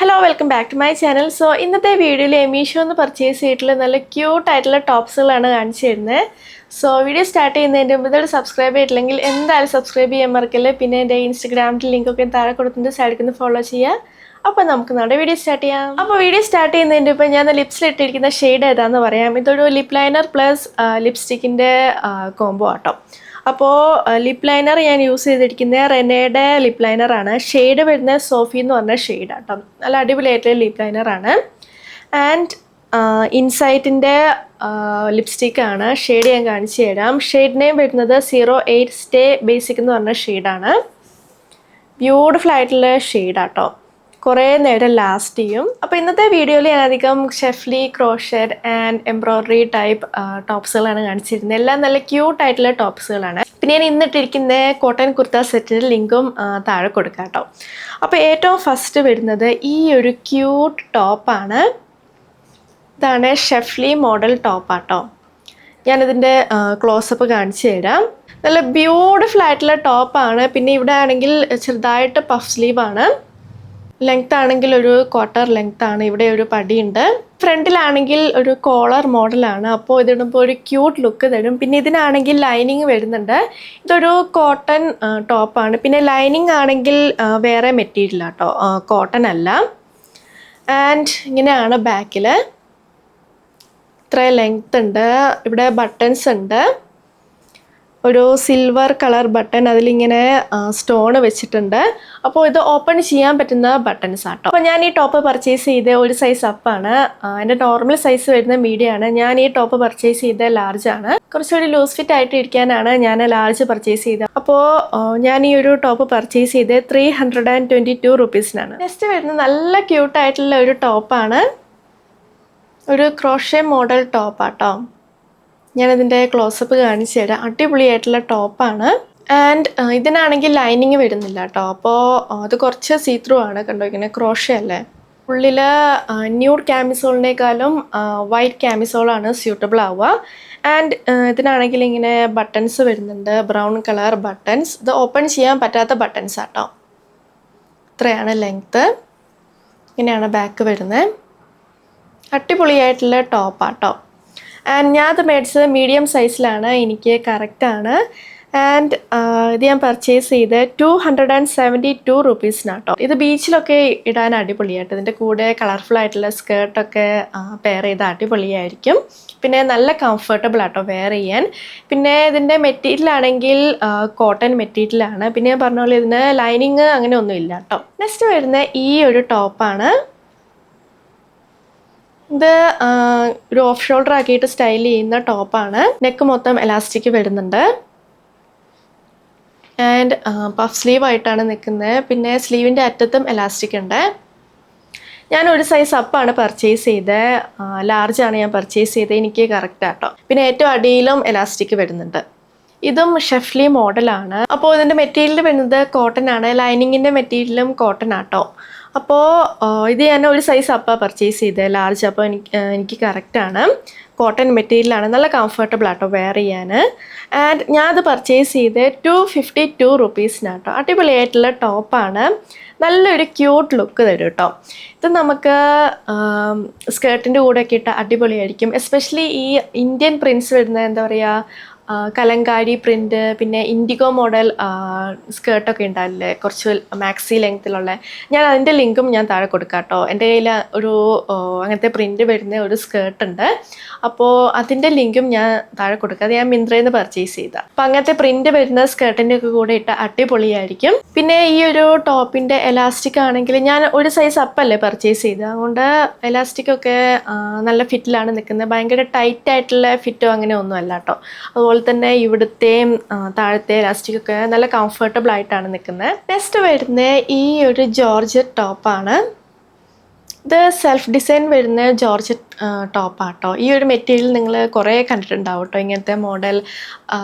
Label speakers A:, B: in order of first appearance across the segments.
A: Hello, welcome back to my channel. So, ഇന്നത്തെ വീഡിയോയിൽ മീഷോന്ന് purchase ചെയ്തിട്ടുള്ള നല്ല ക്യൂട്ട് ആയിട്ടുള്ള ടോപ്സുകളാണ് കാണിച്ചു തരുന്നത്. സോ വീഡിയോ സ്റ്റാർട്ട് ചെയ്യുന്നതിൻ്റെ മുമ്പ് ഇതൊരു സബ്സ്ക്രൈബ് ചെയ്തിട്ടില്ലെങ്കിൽ എന്തായാലും സബ്സ്ക്രൈബ് ചെയ്യാൻ മറക്കല്ലേ. പിന്നെ എൻ്റെ ഇൻസ്റ്റാഗ്രാമിൽ ലിങ്കൊക്കെ താഴെ കൊടുത്തിട്ട് സൈഡിൽ നിന്ന് ഫോളോ ചെയ്യുക. അപ്പോൾ നമുക്ക് നമ്മുടെ വീഡിയോ സ്റ്റാർട്ട് ചെയ്യാം. അപ്പോൾ വീഡിയോ സ്റ്റാർട്ട് ചെയ്യുന്നതിൻ്റെ ഇപ്പോൾ ഞാൻ ലിപ്സിൽ ഇട്ടിരിക്കുന്ന ഷെയ്ഡ് ഏതാണെന്ന് പറയാം. ഇതൊരു ലിപ് ലൈനർ പ്ലസ് ലിപ്സ്റ്റിക്കിൻ്റെ കോംബോ ആട്ടോ. അപ്പോൾ ലിപ് ലൈനർ ഞാൻ യൂസ് ചെയ്തിരിക്കുന്നത് റെനയുടെ ലിപ് ലൈനറാണ്. ഷെയ്ഡ് വരുന്നത് സോഫി എന്ന് പറഞ്ഞ ഷെയ്ഡാട്ടോ. നല്ല അടിപൊളിയായിട്ടുള്ള ലിപ് ലൈനറാണ്. ആൻഡ് ഇൻസൈറ്റിൻ്റെ ലിപ്സ്റ്റിക്കാണ്. ഷെയ്ഡ് ഞാൻ കാണിച്ചു തരാം. ഷെയ്ഡ് നെയിം വരുന്നത് 08 സ്റ്റേ ബേസിക് എന്ന് പറഞ്ഞ ഷെയ്ഡാണ്. ബ്യൂട്ടിഫുൾ ആയിട്ടുള്ള ഷെയ്ഡാട്ടോ. കുറേ നേരം ലാസ്റ്റ് ചെയ്യും. അപ്പോൾ ഇന്നത്തെ വീഡിയോയിൽ ഞാൻ അധികം ഷെഫ്ലി, ക്രോഷഡ് ആൻഡ് എംബ്രോയ്ഡറി ടൈപ്പ് ടോപ്സുകളാണ് കാണിച്ചിരുന്നത്. എല്ലാം നല്ല ക്യൂട്ടായിട്ടുള്ള ടോപ്സുകളാണ്. പിന്നെ ഞാൻ ഇന്നിട്ടിരിക്കുന്ന കോട്ടൺ കുർത്ത സെറ്റിൻ്റെ ലിങ്കും താഴെ കൊടുക്കാം കേട്ടോ. അപ്പോൾ ഏറ്റവും ഫസ്റ്റ് വരുന്നത് ഈ ഒരു ക്യൂട്ട് ടോപ്പാണ്. ഇതാണ് ഷെഫ്ലി മോഡൽ ടോപ്പാട്ടോ. ഞാനിതിൻ്റെ ക്ലോസപ്പ് കാണിച്ചു തരാം. നല്ല ബ്യൂട്ടിഫുൾ ആയിട്ടുള്ള ടോപ്പാണ്. പിന്നെ ഇവിടെ ആണെങ്കിൽ ചെറുതായിട്ട് പഫ് സ്ലീവാണ്. ലെങ്ത് ആണെങ്കിൽ ഒരു ക്വാർട്ടർ ലെങ്ത് ആണ്. ഇവിടെ ഒരു പടിയുണ്ട്. ഫ്രണ്ടിലാണെങ്കിൽ ഒരു കോളർ മോഡലാണ്. അപ്പോൾ ഇതിടുമ്പോൾ ഒരു ക്യൂട്ട് ലുക്ക് തരും. പിന്നെ ഇതിനാണെങ്കിൽ ലൈനിങ് വരുന്നുണ്ട്. ഇതൊരു കോട്ടൺ ടോപ്പാണ്. പിന്നെ ലൈനിങ് ആണെങ്കിൽ വേറെ മെറ്റീരിയൽ ആട്ടോ, കോട്ടൺ അല്ല. ആൻഡ് ഇങ്ങനെയാണ് ബാക്കിൽ. ഇത്ര ലെങ്ത് ഉണ്ട്. ഇവിടെ ബട്ടൺസ് ഉണ്ട്. ഒരു സിൽവർ കളർ ബട്ടൺ, അതിലിങ്ങനെ സ്റ്റോൺ വെച്ചിട്ടുണ്ട്. അപ്പോൾ ഇത് ഓപ്പൺ ചെയ്യാൻ പറ്റുന്ന ബട്ടൺസ് ആട്ടോ. അപ്പോൾ ഞാൻ ഈ ടോപ്പ് പർച്ചേസ് ചെയ്ത് ഒരു സൈസ് അപ്പാണ്. എൻ്റെ നോർമൽ സൈസ് വരുന്ന മീഡിയം ആണ്. ഞാൻ ഈ ടോപ്പ് പർച്ചേസ് ചെയ്ത ലാർജ് ആണ്. കുറച്ചുകൂടി ലൂസ് ഫിറ്റ് ആയിട്ട് ഇരിക്കാനാണ് ഞാൻ ലാർജ് പർച്ചേസ് ചെയ്തത്. അപ്പോൾ ഞാൻ ഈ ഒരു ടോപ്പ് പർച്ചേസ് ചെയ്ത് 322 റുപ്പീസിനാണ്. നെക്സ്റ്റ് വരുന്നത് നല്ല ക്യൂട്ടായിട്ടുള്ള ഒരു ടോപ്പാണ്. ഒരു ക്രോഷേ മോഡൽ ടോപ്പാട്ടോ. ഞാനതിൻ്റെ ക്ലോസപ്പ് കാണിച്ചു തരാം. അടിപൊളിയായിട്ടുള്ള ടോപ്പാണ്. ആൻഡ് ഇതിനാണെങ്കിൽ ലൈനിങ് വരുന്നില്ല കേട്ടോ. അപ്പോൾ അത് കുറച്ച് സീത്രൂ ആണ്. കണ്ടോ, ഇങ്ങനെ ക്രോഷേ അല്ലേ. ഉള്ളിൽ ന്യൂഡ് ക്യാമിസോളിനേക്കാളും വൈറ്റ് ക്യാമിസോളാണ് സ്യൂട്ടബിൾ ആവുക. ആൻഡ് ഇതിനാണെങ്കിൽ ഇങ്ങനെ ബട്ടൺസ് വരുന്നുണ്ട്, ബ്രൗൺ കളർ ബട്ടൺസ്. ഇത് ഓപ്പൺ ചെയ്യാൻ പറ്റാത്ത ബട്ടൺസ് ആട്ടോ. ഇത്രയാണ് ലെങ്ത്ത്. ഇങ്ങനെയാണ് ബാക്ക് വരുന്നത്. അടിപൊളിയായിട്ടുള്ള ടോപ്പാട്ടോ. ആൻഡ് ഞാൻ അത് മേടിച്ചത് മീഡിയം സൈസിലാണ്. എനിക്ക് കറക്റ്റാണ്. ആൻഡ് ഇത് ഞാൻ പർച്ചേസ് ചെയ്ത് 272 റുപ്പീസിനാട്ടോ. ഇത് ബീച്ചിലൊക്കെ ഇടാൻ അടിപൊളിയായിട്ട്. ഇതിൻ്റെ കൂടെ കളർഫുൾ ആയിട്ടുള്ള സ്കേർട്ടൊക്കെ പെയർ ചെയ്ത് അടിപൊളിയായിരിക്കും. പിന്നെ നല്ല കംഫർട്ടബിൾ ആട്ടോ വെയർ ചെയ്യാൻ. പിന്നെ ഇതിൻ്റെ മെറ്റീരിയൽ ആണെങ്കിൽ കോട്ടൺ മെറ്റീരിയലാണ്. പിന്നെ ഞാൻ പറഞ്ഞ പോലെ ഇതിന് ലൈനിങ് അങ്ങനെ ഒന്നും ഇല്ല കേട്ടോ. നെക്സ്റ്റ് വരുന്ന ഈ ഒരു ടോപ്പാണ്. ഇത് ഒരു ഓഫ് ഷോൾഡർ ആക്കിയിട്ട് സ്റ്റൈൽ ചെയ്യുന്ന ടോപ്പാണ്. നെക്ക് മൊത്തം എലാസ്റ്റിക് വരുന്നുണ്ട്. ആൻഡ് പഫ് സ്ലീവ് ആയിട്ടാണ് നിൽക്കുന്നത്. പിന്നെ സ്ലീവിൻ്റെ അറ്റത്തും എലാസ്റ്റിക് ഉണ്ട്. ഞാൻ ഒരു സൈസ് അപ്പാണ് പർച്ചേസ് ചെയ്തത്. ലാർജാണ് ഞാൻ പർച്ചേസ് ചെയ്തത്. എനിക്ക് കറക്റ്റ് ആട്ടോ. പിന്നെ ഏറ്റവും അടിയിലും എലാസ്റ്റിക് വരുന്നുണ്ട്. ഇതും ഷെഫ്ലി മോഡലാണ്. അപ്പോൾ ഇതിൻ്റെ മെറ്റീരിയൽ വരുന്നത് കോട്ടൺ ആണ്. ലൈനിങ്ങിൻ്റെ മെറ്റീരിയലും കോട്ടൺ ആട്ടോ. അപ്പോൾ ഇത് ഞാൻ ഒരു സൈസ് അപ്പാണ് പർച്ചേസ് ചെയ്തത്, ലാർജ്. അപ്പോൾ എനിക്ക് കറക്റ്റാണ്. കോട്ടൺ മെറ്റീരിയലാണ്. നല്ല കംഫർട്ടബിൾ ആട്ടോ വെയർ ചെയ്യാൻ. ആൻഡ് ഞാൻ അത് പർച്ചേസ് ചെയ്ത് 252 റുപ്പീസിനാട്ടോ. അടിപൊളിയായിട്ടുള്ള ടോപ്പാണ്. നല്ലൊരു ക്യൂട്ട് ലുക്ക് തരും കേട്ടോ. ഇത് നമുക്ക് സ്കേർട്ടിൻ്റെ കൂടെയൊക്കെ ഇട്ട് അടിപൊളിയായിരിക്കും. എസ്പെഷ്യലി ഈ ഇന്ത്യൻ പ്രിൻസ് വരുന്ന എന്താ പറയുക, കലങ്കാരി പ്രിൻ്റ്, പിന്നെ ഇൻഡിഗോ മോഡൽ സ്കേർട്ടൊക്കെ ഉണ്ടാവില്ലേ, കുറച്ച് മാക്സി ലെങ്ത്തിലുള്ള. ഞാൻ അതിൻ്റെ ലിങ്കും ഞാൻ താഴെ കൊടുക്കാം കേട്ടോ. എൻ്റെ കയ്യിൽ ഒരു അങ്ങനത്തെ പ്രിൻ്റ് വരുന്ന ഒരു സ്കേർട്ടുണ്ട്. അപ്പോൾ അതിൻ്റെ ലിങ്കും ഞാൻ താഴെ കൊടുക്കാം. അത് ഞാൻ മിന്ത്രയിൽ നിന്ന് പർച്ചേസ് ചെയ്തതാണ്. അപ്പോൾ അങ്ങനത്തെ പ്രിൻ്റ് വരുന്ന സ്കേർട്ടിൻ്റെ ഒക്കെ കൂടെ ഇട്ട് അടിപൊളിയായിരിക്കും. പിന്നെ ഈ ഒരു ടോപ്പിൻ്റെ എലാസ്റ്റിക് ആണെങ്കിൽ ഞാൻ ഒരു സൈസ് അപ്പല്ലേ പർച്ചേസ് ചെയ്തത്. അതുകൊണ്ട് എലാസ്റ്റിക്കൊക്കെ നല്ല ഫിറ്റിലാണ് നിൽക്കുന്നത്. ഭയങ്കര ടൈറ്റ് ആയിട്ടുള്ള ഫിറ്റോ അങ്ങനെ ഒന്നും അല്ല കേട്ടോ. അതുപോലെ തന്നെ ഇവിടുത്തെയും താഴത്തെ എലാസ്റ്റിക്കൊക്കെ നല്ല കംഫർട്ടബിൾ ആയിട്ടാണ് നിൽക്കുന്നത്. നെക്സ്റ്റ് വരുന്ന ഈ ഒരു ജോർജറ്റ് ടോപ്പാണ്. ഇത് സെൽഫ് ഡിസൈൻ വരുന്ന ജോർജറ്റ് ടോപ്പാട്ടോ. ഈ ഒരു മെറ്റീരിയൽ നിങ്ങൾ കുറേ കണ്ടിട്ടുണ്ടാവും കേട്ടോ. ഇങ്ങനത്തെ മോഡൽ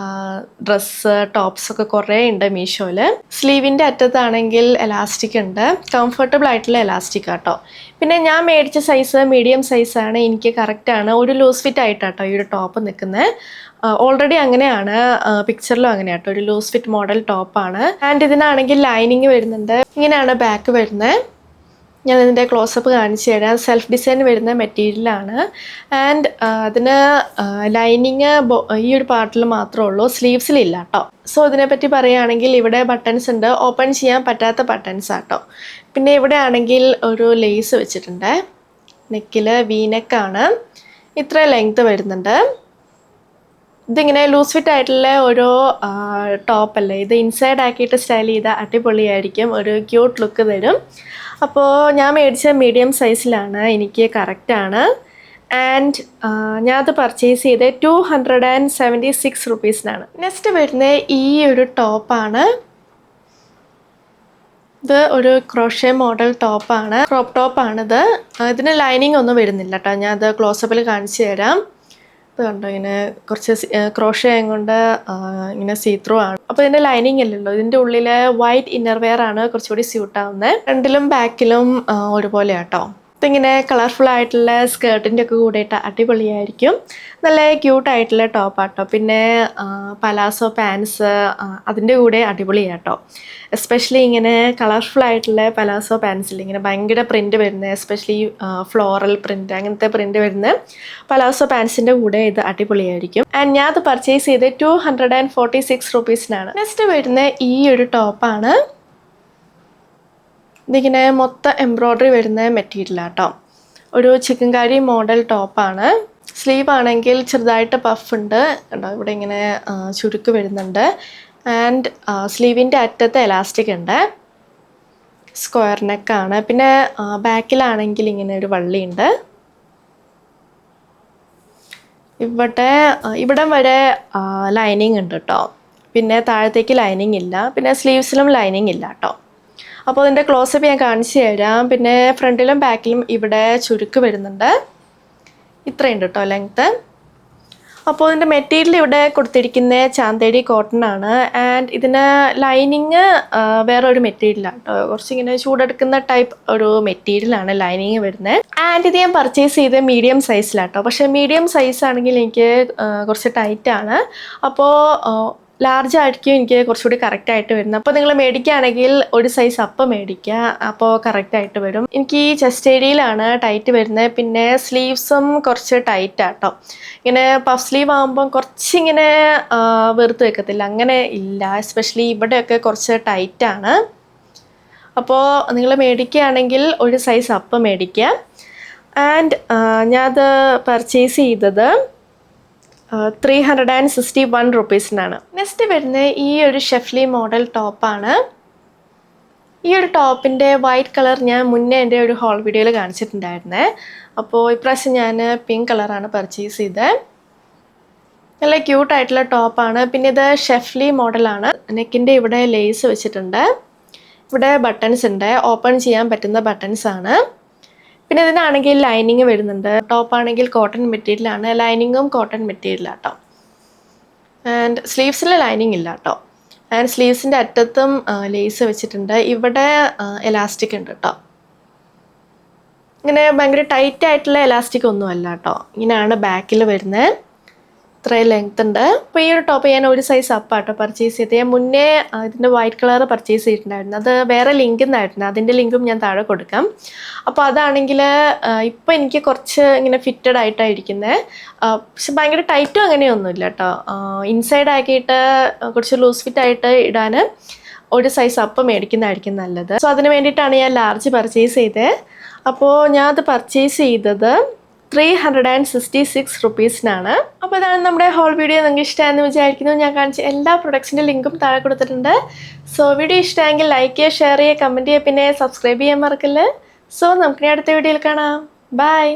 A: ഡ്രസ്സ് ടോപ്സൊക്കെ കുറേ ഉണ്ട് മീഷോയിൽ. സ്ലീവിൻ്റെ അറ്റത്താണെങ്കിൽ എലാസ്റ്റിക് ഉണ്ട്. കംഫർട്ടബിൾ ആയിട്ടുള്ള എലാസ്റ്റിക് ആട്ടോ. പിന്നെ ഞാൻ മേടിച്ച സൈസ് മീഡിയം സൈസാണ്. എനിക്ക് കറക്റ്റാണ്. ഒരു ലൂസ് ഫിറ്റ് ആയിട്ടാട്ടോ ഈ ഒരു ടോപ്പ് നിൽക്കുന്നത്. ഓൾറെഡി അങ്ങനെയാണ്, പിക്ചറിലും അങ്ങനെയാട്ടോ. ഒരു ലൂസ് ഫിറ്റ് മോഡൽ ടോപ്പാണ്. ആൻഡ് ഇതിനാണെങ്കിൽ ലൈനിങ് വരുന്നുണ്ട്. ഇങ്ങനെയാണ് ബാക്ക് വരുന്നത്. ഞാൻ ഇതിൻ്റെ ക്ലോസപ്പ് കാണിച്ചു തരാം. സെൽഫ് ഡിസൈൻ വരുന്ന മെറ്റീരിയലാണ്. ആൻഡ് അതിന് ലൈനിങ് ഈ ഒരു പാർട്ടിൽ മാത്രമേ ഉള്ളൂ, സ്ലീവ്സിലില്ല കേട്ടോ. സോ ഇതിനെപ്പറ്റി പറയുകയാണെങ്കിൽ ഇവിടെ ബട്ടൺസ് ഉണ്ട്, ഓപ്പൺ ചെയ്യാൻ പറ്റാത്ത ബട്ടൺസ് ആട്ടോ. പിന്നെ ഇവിടെ ആണെങ്കിൽ ഒരു ലേസ് വെച്ചിട്ടുണ്ട്. നെക്കിൽ വീനെക്കാണ്, ഇത്ര ലെങ്ത് വരുന്നുണ്ട്. ഇതിങ്ങനെ ലൂസ് ഫിറ്റ് ആയിട്ടുള്ള ഒരു ടോപ്പല്ലേ, ഇത് ഇൻസൈഡ് ആക്കിയിട്ട് സ്റ്റൈൽ ചെയ്താൽ അടിപൊളിയായിരിക്കും, ഒരു ക്യൂട്ട് ലുക്ക് തരും. അപ്പോൾ ഞാൻ മേടിച്ച മീഡിയം സൈസിലാണ്, എനിക്ക് കറക്റ്റാണ്. ആൻഡ് ഞാനത് പർച്ചേസ് ചെയ്ത് 276 റുപ്പീസിനാണ്. നെക്സ്റ്റ് വരുന്നത് ഈ ഒരു ടോപ്പാണ്. ഇത് ഒരു ക്രോഷേ മോഡൽ ടോപ്പാണ്, ക്രോപ്പ് ടോപ്പാണിത്. ഇതിന് ലൈനിങ് ഒന്നും വരുന്നില്ല കേട്ടോ, ഞാൻ അത് ക്ലോസപ്പിൽ കാണിച്ചു തരാം. ഇത് കണ്ടോ, ഇങ്ങനെ കുറച്ച് ക്രോഷേ കൊണ്ട് ഇങ്ങനെ സീത്രൂ ആണ്. അപ്പോൾ ഇതിൻ്റെ ലൈനിങ് അല്ലല്ലോ, ഇതിൻ്റെ ഉള്ളിൽ വൈറ്റ് ഇന്നർ വെയർ ആണ് കുറച്ചുകൂടി സ്യൂട്ട് ആവുന്നത്. ഫ്രണ്ടിലും ബാക്കിലും ഒരുപോലെ കേട്ടോ. ഇതിങ്ങനെ കളർഫുൾ ആയിട്ടുള്ള സ്കേർട്ടിൻ്റെ ഒക്കെ കൂടിയിട്ട് അടിപൊളിയായിരിക്കും. നല്ല ക്യൂട്ടായിട്ടുള്ള ടോപ്പാട്ടോ. പിന്നെ പലാസോ പാൻസ് അതിൻ്റെ കൂടെ അടിപൊളിയാട്ടോ. എസ്പെഷ്യലി ഇങ്ങനെ കളർഫുൾ ആയിട്ടുള്ള പലാസോ പാൻസിൽ ഇങ്ങനെ ഭയങ്കര പ്രിൻ്റ് വരുന്നത്, എസ്പെഷ്യലി ഫ്ലോറൽ പ്രിൻ്റ് അങ്ങനത്തെ പ്രിൻ്റ് വരുന്ന പലാസോ പാൻസിൻ്റെ കൂടെ ഇത് അടിപൊളിയായിരിക്കും. ആൻഡ് ഞാൻ അത് പർച്ചേസ് ചെയ്ത് 246 റുപ്പീസിനാണ്. നെക്സ്റ്റ് വരുന്ന ഈ ഒരു ടോപ്പാണ്. ഇതിങ്ങനെ മൊത്തം എംബ്രോയ്ഡറി വരുന്ന മെറ്റീരിയലാട്ടോ. ഒരു ചിക്കൻ കറി മോഡൽ ടോപ്പാണ്. സ്ലീവ് ആണെങ്കിൽ ചെറുതായിട്ട് പഫ് ഉണ്ട് കേട്ടോ, ഇവിടെ ഇങ്ങനെ ചുരുക്ക് വരുന്നുണ്ട്. ആൻഡ് സ്ലീവിൻ്റെ അറ്റത്ത് എലാസ്റ്റിക് ഉണ്ട്, സ്ക്വയർ നെക്കാണ്. പിന്നെ ബാക്കിലാണെങ്കിൽ ഇങ്ങനെ ഒരു വള്ളിയുണ്ട്. ഇവിടം വരെ ലൈനിങ് ഉണ്ട് കേട്ടോ. പിന്നെ താഴത്തേക്ക് ലൈനിങ് ഇല്ല, പിന്നെ സ്ലീവ്സിലും ലൈനിങ് ഇല്ല കേട്ടോ. അപ്പോൾ ഇതിൻ്റെ ക്ലോസപ്പ് ഞാൻ കാണിച്ചു തരാം. പിന്നെ ഫ്രണ്ടിലും ബാക്കിലും ഇവിടെ ചുരുക്ക് വരുന്നുണ്ട്, ഇത്രയുണ്ട് കേട്ടോ ലെങ്ത്ത്. അപ്പോൾ ഇതിൻ്റെ മെറ്റീരിയൽ ഇവിടെ കൊടുത്തിരിക്കുന്ന ചാന്തേരി കോട്ടൺ ആണ്. ആൻഡ് ഇതിന് ലൈനിങ് വേറെ ഒരു മെറ്റീരിയലാണ് കേട്ടോ, കുറച്ചിങ്ങനെ ചൂടെടുക്കുന്ന ടൈപ്പ് ഒരു മെറ്റീരിയലാണ് ലൈനിങ് വരുന്നത്. ആൻഡ് ഇത് ഞാൻ പർച്ചേസ് ചെയ്ത് മീഡിയം സൈസിലാട്ടോ. പക്ഷേ മീഡിയം സൈസ് ആണെങ്കിൽ എനിക്ക് കുറച്ച് ടൈറ്റാണ്, അപ്പോൾ ലാർജ് ആയിരിക്കും എനിക്ക് കുറച്ചുകൂടി കറക്റ്റായിട്ട് വരുന്നത്. അപ്പോൾ നിങ്ങൾ മേടിക്കുകയാണെങ്കിൽ ഒരു സൈസ് അപ്പ് മേടിക്കുക, അപ്പോൾ കറക്റ്റായിട്ട് വരും. എനിക്ക് ഈ ചെസ്റ്റ് ഏരിയയിലാണ് ടൈറ്റ് വരുന്നത്. പിന്നെ സ്ലീവ്സും കുറച്ച് ടൈറ്റാട്ടോ. ഇങ്ങനെ പഫ് സ്ലീവ് ആകുമ്പം കുറച്ചിങ്ങനെ വെറുത്ത് വെക്കത്തില്ല, അങ്ങനെ ഇല്ല. എസ്പെഷ്യലി ഇവിടെയൊക്കെ കുറച്ച് ടൈറ്റാണ്. അപ്പോൾ നിങ്ങൾ മേടിക്കുകയാണെങ്കിൽ ഒരു സൈസ് അപ്പ് മേടിക്കുക. ആൻഡ് ഞാനത് പർച്ചേസ് ചെയ്തത് 361 റുപ്പീസിനാണ്. നെക്സ്റ്റ് വരുന്നത് ഈ ഒരു ഷെഫ്ലി മോഡൽ ടോപ്പാണ്. ഈ ഒരു ടോപ്പിൻ്റെ വൈറ്റ് കളർ ഞാൻ മുന്നേ എൻ്റെ ഒരു ഹോൾ വീഡിയോയിൽ കാണിച്ചിട്ടുണ്ടായിരുന്നേ. അപ്പോൾ ഇപ്രാവശ്യം ഞാൻ പിങ്ക് കളറാണ് പർച്ചേസ് ചെയ്തത്. നല്ല ക്യൂട്ടായിട്ടുള്ള ടോപ്പാണ്. പിന്നെ ഇത് ഷെഫ്ലി മോഡലാണ്. നെക്കിൻ്റെ ഇവിടെ ലേസ് വെച്ചിട്ടുണ്ട്, ഇവിടെ ബട്ടൺസ് ഉണ്ട്, ഓപ്പൺ ചെയ്യാൻ പറ്റുന്ന ബട്ടൺസ് ആണ്. പിന്നെ ഇതിനാണെങ്കിൽ ലൈനിങ് വരുന്നുണ്ട്. ടോപ്പാണെങ്കിൽ കോട്ടൺ മെറ്റീരിയലാണ്, ലൈനിങ്ങും കോട്ടൺ മെറ്റീരിയലാട്ടോ. ആൻഡ് സ്ലീവ്സിൽ ലൈനിങ് ഇല്ല കേട്ടോ. ആൻഡ് സ്ലീവ്സിൻ്റെ അറ്റത്തും ലേസ് വെച്ചിട്ടുണ്ട്, ഇവിടെ എലാസ്റ്റിക് ഉണ്ട് കേട്ടോ. ഇങ്ങനെ ഭയങ്കര ടൈറ്റ് ആയിട്ടുള്ള എലാസ്റ്റിക് ഒന്നും അല്ല കേട്ടോ. ഇങ്ങനെയാണ് ബാക്കിൽ വരുന്നത്, ഇത്രയും ലെങ്ത് ഉണ്ട്. അപ്പോൾ ഈ ഒരു ടോപ്പ് ഞാൻ ഒരു സൈസ് അപ്പാട്ടോ പർച്ചേസ് ചെയ്തത്. ഞാൻ മുന്നേ ഇതിൻ്റെ വൈറ്റ് കളർ പർച്ചേസ് ചെയ്തിട്ടുണ്ടായിരുന്നു, അത് വേറെ ലിങ്കിൽ നിന്നായിരുന്നു, അതിൻ്റെ ലിങ്കും ഞാൻ താഴെ കൊടുക്കാം. അപ്പോൾ അതാണെങ്കിൽ ഇപ്പോൾ എനിക്ക് കുറച്ച് ഇങ്ങനെ ഫിറ്റഡ് ആയിട്ടായിരിക്കുന്നത്. പക്ഷെ ഭയങ്കര ടൈറ്റും അങ്ങനെയൊന്നുമില്ല കേട്ടോ. ഇൻസൈഡ് ആക്കിയിട്ട് കുറച്ച് ലൂസ് ഫിറ്റ് ആയിട്ട് ഇടാൻ ഒരു സൈസ് അപ്പ് മേടിക്കുന്നതായിരിക്കും നല്ലത്. സോ അതിന് വേണ്ടിയിട്ടാണ് ഞാൻ ലാർജ് പർച്ചേസ് ചെയ്തത്. അപ്പോൾ ഞാൻ അത് പർച്ചേസ് ചെയ്തത് 366 റുപ്പീസിനാണ്. അപ്പോൾ ഇതാണ് നമ്മുടെ ഹോൾ വീഡിയോ. നിങ്ങൾക്ക് ഇഷ്ടമായെന്ന് വിചാരിക്കുന്നു. ഞാൻ കാണിച്ച എല്ലാ പ്രൊഡക്ട്സിൻ്റെ ലിങ്കും താഴെ കൊടുത്തിട്ടുണ്ട്. സോ വീഡിയോ ഇഷ്ടമായെങ്കിൽ ലൈക്ക് ചെയ്യുക, ഷെയർ ചെയ്യുക, കമൻറ്റ് ചെയ്യുക, പിന്നെ സബ്സ്ക്രൈബ് ചെയ്യാൻ മറക്കല്ലേ. സോ നമുക്കിനി അടുത്ത വീഡിയോയിൽ കാണാം. ബൈ.